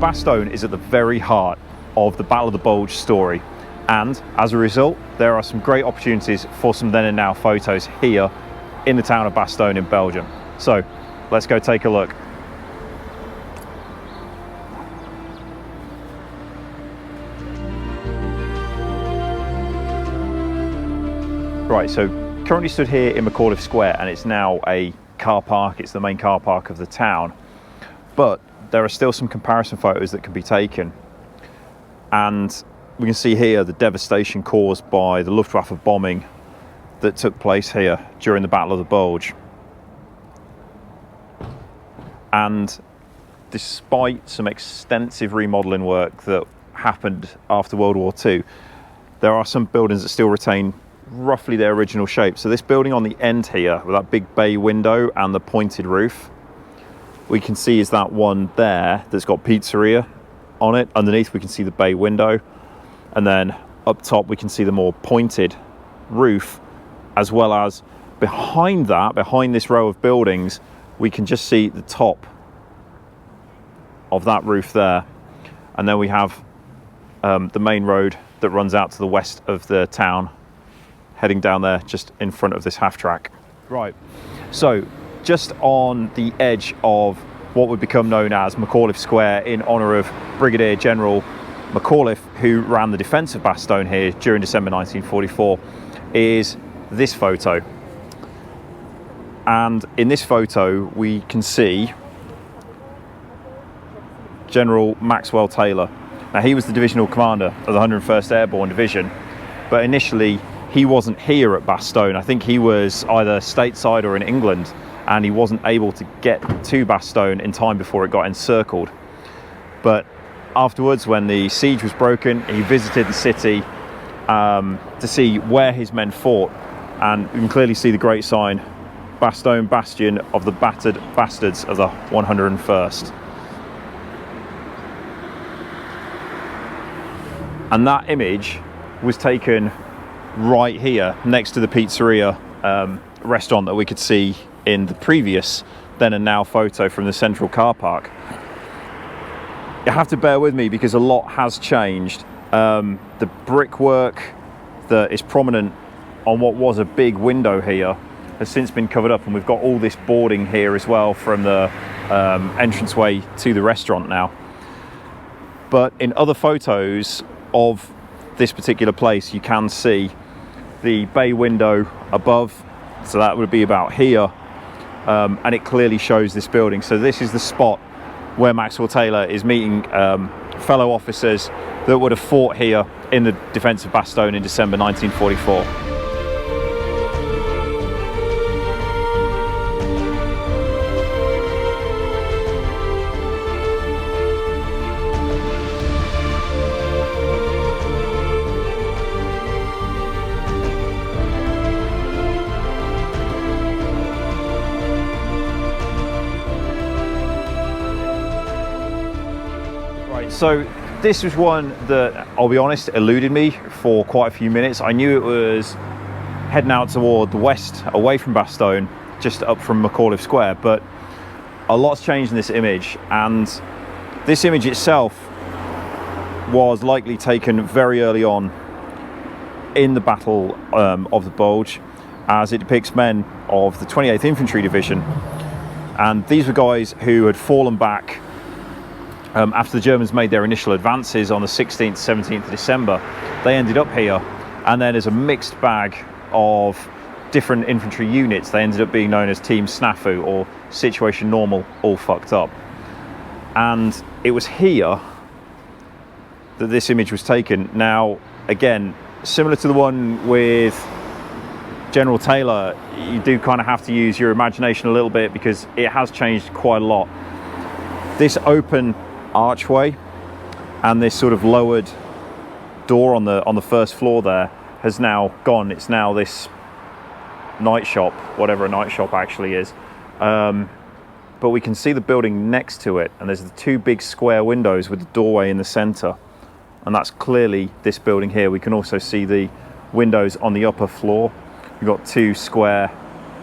Bastogne is at the very heart of the Battle of the Bulge story, and as a result there are some great opportunities for some then and now photos here in the town of Bastogne in Belgium. So let's go take a look. Right, so currently stood here in McAuliffe Square, and it's now a car park. It's the main car park of the town, but there are still some comparison photos that can be taken, and we can see here the devastation caused by the Luftwaffe bombing that took place here during the Battle of the Bulge. And despite some extensive remodelling work that happened after World War II, there are some buildings that still retain roughly their original shape. So this building on the end here with that big bay window and the pointed roof, we can see is that one there that's got pizzeria on it. Underneath we can see the bay window, and then up top we can see the more pointed roof, as well as behind that, behind this row of buildings, we can just see the top of that roof there. And then we have the main road that runs out to the west of the town, heading down there just in front of this half track. Right, so just on the edge of what would become known as McAuliffe Square in honour of Brigadier General McAuliffe, who ran the defence of Bastogne here during December 1944, is this photo. And in this photo we can see General Maxwell Taylor. Now, he was the divisional commander of the 101st Airborne Division, but initially he wasn't here at Bastogne. I think he was either stateside or in England, and he wasn't able to get to Bastogne in time before it got encircled. But afterwards, when the siege was broken, he visited the city to see where his men fought, and you can clearly see the great sign, Bastogne, bastion of the battered bastards of the 101st. And that image was taken right here next to the pizzeria restaurant that we could see in the previous then and now photo from the central car park. You have to bear with me because a lot has changed. The brickwork that is prominent on what was a big window here has since been covered up, and we've got all this boarding here as well from the entranceway to the restaurant now. But in other photos of this particular place, you can see the bay window above, so that would be about here, and it clearly shows this building. So this is the spot where Maxwell Taylor is meeting fellow officers that would have fought here in the defence of Bastogne in December 1944. So this was one that, I'll be honest, eluded me for quite a few minutes. I knew it was heading out toward the west, away from Bastogne, just up from McAuliffe Square, but a lot's changed in this image, and this image itself was likely taken very early on in the Battle of the Bulge, as it depicts men of the 28th Infantry Division, and these were guys who had fallen back after the Germans made their initial advances on the 16th, 17th of December. They ended up here, and then as a mixed bag of different infantry units, they ended up being known as Team Snafu, or Situation Normal, all fucked up. And it was here that this image was taken. Now, again, similar to the one with General Taylor, you do kind of have to use your imagination a little bit because it has changed quite a lot. This open archway and this sort of lowered door on the first floor there has now gone. It's now this night shop, whatever a night shop actually is, but we can see the building next to it, and there's the two big square windows with the doorway in the center, and that's clearly this building here. We can also see the windows on the upper floor. We've got two square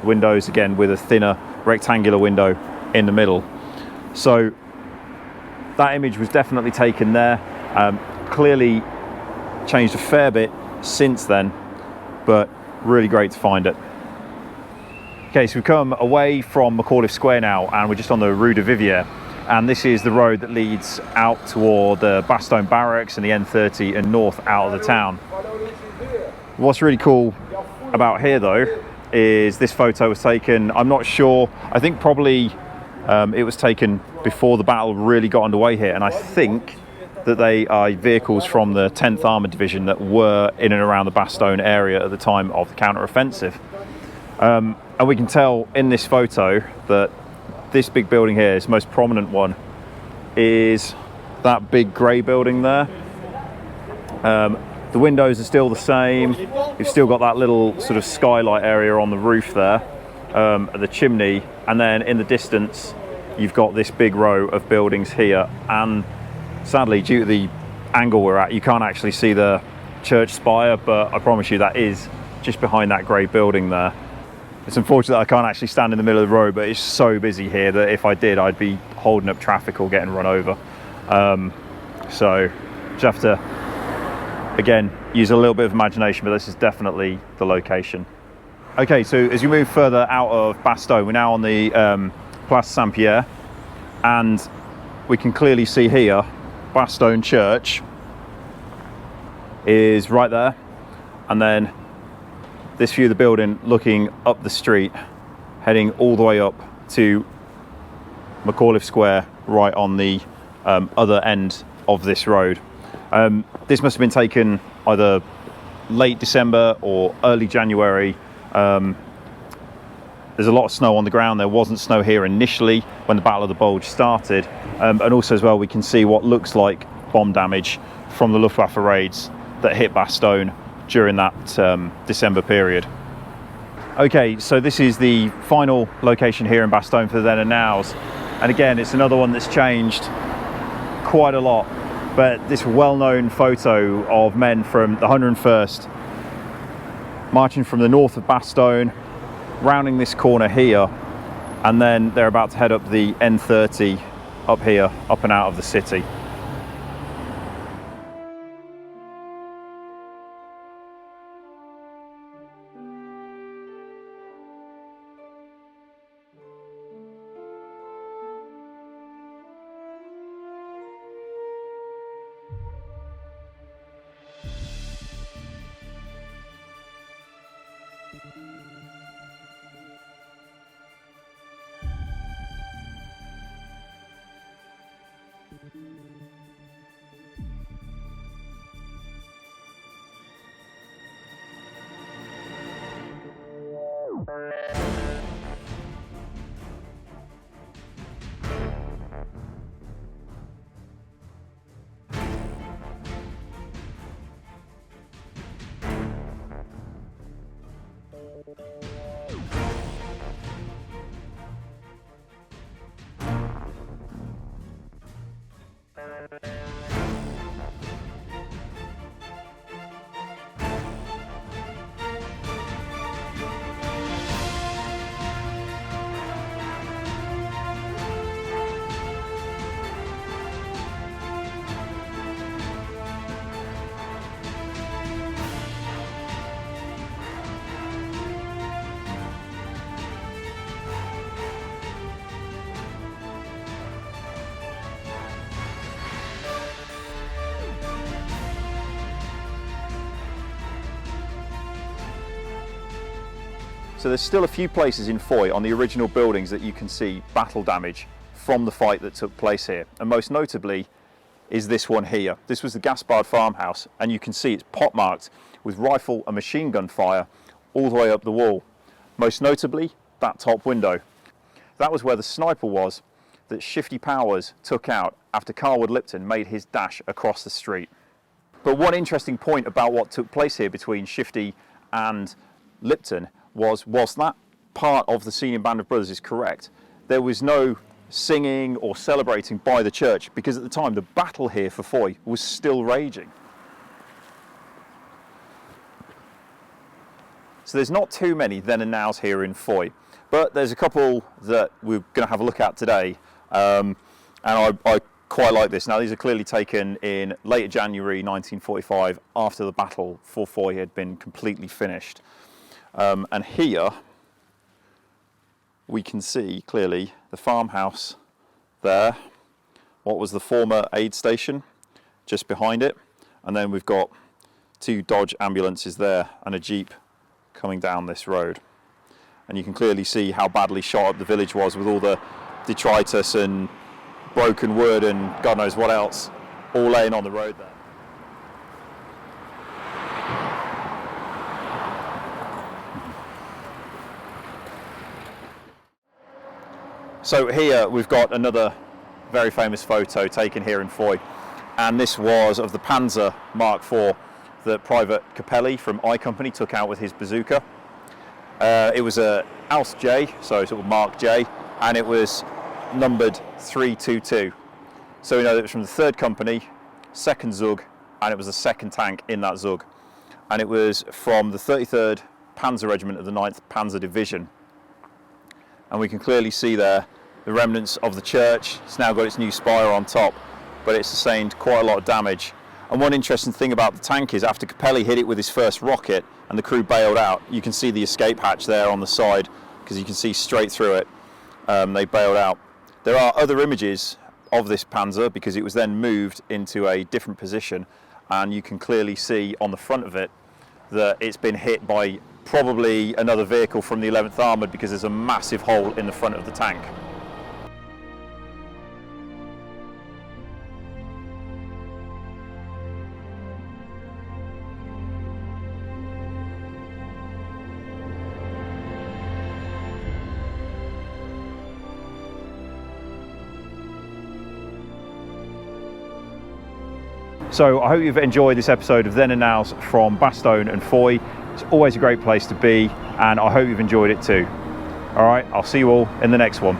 windows again with a thinner rectangular window in the middle. So that image was definitely taken there. Clearly changed a fair bit since then, but really great to find it. Okay, so we've come away from McAuliffe Square now, and we're just on the Rue de Vivier, and this is the road that leads out toward the Bastogne Barracks and the N30 and north out of the town. What's really cool about here though is this photo was taken, I'm not sure, I think probably it was taken before the battle really got underway here, and I think that they are vehicles from the 10th Armoured Division that were in and around the Bastogne area at the time of the counter-offensive. And we can tell in this photo that this big building here, this most prominent one, is that big grey building there. The windows are still the same. You've still got that little sort of skylight area on the roof there, the chimney, and then in the distance you've got this big row of buildings here, and sadly due to the angle we're at you can't actually see the church spire, but I promise you that is just behind that grey building there. It's unfortunate that I can't actually stand in the middle of the road, but it's so busy here that if I did I'd be holding up traffic or getting run over. So just have to again use a little bit of imagination, but this is definitely the location. Okay, so as we move further out of Bastogne, we're now on the Place Saint-Pierre, and we can clearly see here Bastogne Church is right there, and then this view of the building looking up the street, heading all the way up to McAuliffe Square right on the other end of this road. This must have been taken either late December or early January. There's a lot of snow on the ground. There wasn't snow here initially when the Battle of the Bulge started, and also as well we can see what looks like bomb damage from the Luftwaffe raids that hit Bastogne during that December period. Okay, so this is the final location here in Bastogne for the then and nows, and again it's another one that's changed quite a lot, but this well-known photo of men from the 101st marching from the north of Bastogne, rounding this corner here, and then they're about to head up the N30 up here, up and out of the city. So there's still a few places in Foy on the original buildings that you can see battle damage from the fight that took place here, and most notably is this one here. This was the Gaspard farmhouse, and you can see it's pockmarked with rifle and machine gun fire all the way up the wall. Most notably, that top window. That was where the sniper was that Shifty Powers took out after Carwood Lipton made his dash across the street. But one interesting point about what took place here between Shifty and Lipton was, whilst that part of the senior band of brothers is correct, there was no singing or celebrating by the church, because at the time the battle here for Foy was still raging. So there's not too many then and nows here in Foy, but there's a couple that we're going to have a look at today, and I quite like this. Now, these are clearly taken in later January 1945, after the battle for Foy had been completely finished. And here we can see clearly the farmhouse there, what was the former aid station just behind it, and then we've got 2 Dodge ambulances there and a Jeep coming down this road. And you can clearly see how badly shot up the village was, with all the detritus and broken wood and God knows what else all laying on the road there. So here we've got another very famous photo taken here in Foy, and this was of the Panzer Mark IV that Private Capelli from I Company took out with his bazooka. It was a Aus J, so sort of Mark J, and it was numbered 322. So we know that it was from the 3rd Company, 2nd Zug, and it was the 2nd tank in that Zug. And it was from the 33rd Panzer Regiment of the 9th Panzer Division. And we can clearly see there the remnants of the church. It's now got its new spire on top, but it sustained quite a lot of damage. And one interesting thing about the tank is, after Capelli hit it with his first rocket and the crew bailed out, you can see the escape hatch there on the side, because you can see straight through it. They bailed out. There are other images of this Panzer, because it was then moved into a different position, and you can clearly see on the front of it that it's been hit by probably another vehicle from the 11th Armoured, because there's a massive hole in the front of the tank. So I hope you've enjoyed this episode of Then and Nows from Bastogne and Foy. It's always a great place to be, and I hope you've enjoyed it too. All right, I'll see you all in the next one.